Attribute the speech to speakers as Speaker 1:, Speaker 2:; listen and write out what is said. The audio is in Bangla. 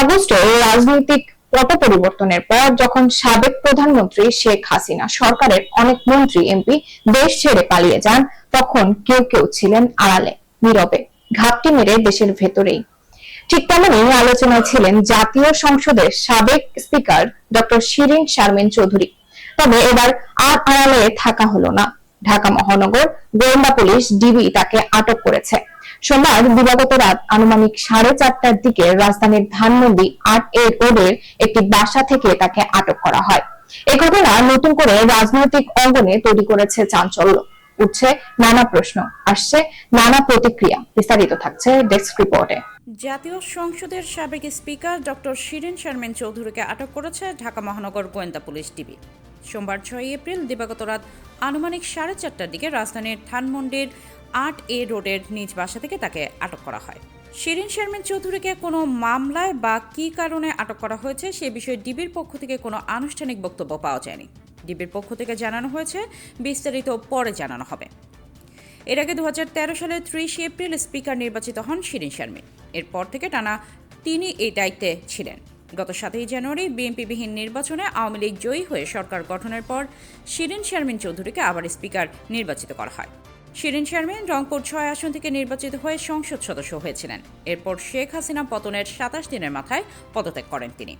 Speaker 1: আগস্টে রাজনৈতিক পট পরিবর্তনের পর যখন সাবেক প্রধানমন্ত্রী শেখ হাসিনা সরকারের অনেক মন্ত্রী এমপি দেশ ছেড়ে পালিয়ে যান, তখন কেউ কেউ ছিলেন আড়ালে, নীরবে, ঘাপটি মেরে দেশের ভেতরেই। ঠিক তেমনই আলোচনায় ছিলেন জাতীয় সংসদের সাবেক স্পিকার ডক্টর শিরীন শারমিন চৌধুরী। তবে এবার আর আড়ালে থাকা হলো না। ঢাকা মহানগর গোয়েন্দা পুলিশ ডিবি তাকে আটক করেছে। সোমবার দিবাগত রাত আনুমানিক 4:30টার দিকে রাজধানীর ধানমন্ডি 8A রোডের একটি বাসা থেকে তাকে আটক করা হয়। এ ঘটনা নতুন করে রাজনৈতিক অঙ্গনে তৈরি করেছে চাঞ্চল্য, উঠছে নানা প্রশ্ন, আসছে নানা প্রতিক্রিয়া। বিস্তারিত থাকছে ডেস্ক রিপোর্টে।
Speaker 2: জাতীয় সংসদের সাবেক স্পিকার ডক্টর শিরীন শারমিন চৌধুরীকে আটক করেছে ঢাকা মহানগর গোয়েন্দা পুলিশ ডিবি। সোমবার 6 এপ্রিল দিবাগত রাত আনুমানিক 4:30টার দিকে রাজধানীর ধানমন্ডির 8A রোডের নিজ বাসা থেকে তাকে আটক করা হয়। শিরীন শারমিন চৌধুরীকে কোনো মামলায় বা কী কারণে আটক করা হয়েছে সে বিষয়ে ডিবির পক্ষ থেকে কোনো আনুষ্ঠানিক বক্তব্য পাওয়া যায়নি। ডিবির পক্ষ থেকে জানানো হয়েছে, বিস্তারিত পরে জানানো হবে। এর আগে 2013 সালে 30 এপ্রিল স্পিকার নির্বাচিত হন শিরীন শারমিন। এরপর থেকে টানা তিনি এই দায়িত্বে ছিলেন। গত 7 জানুয়ারি বিএনপিবিহীন নির্বাচনে আওয়ামী লীগ জয়ী হয়ে সরকার গঠনের পর শিরীন শারমিন চৌধুরীকে আবার স্পিকার নির্বাচিত করা হয়। শিরীন শারমিন রংপুর 6 আসন থেকে নির্বাচিত হয়ে সংসদ সদস্য হয়েছিলেন। এরপর শেখ হাসিনা পতনের 27 দিনের মাথায় পদত্যাগ করেন তিনি।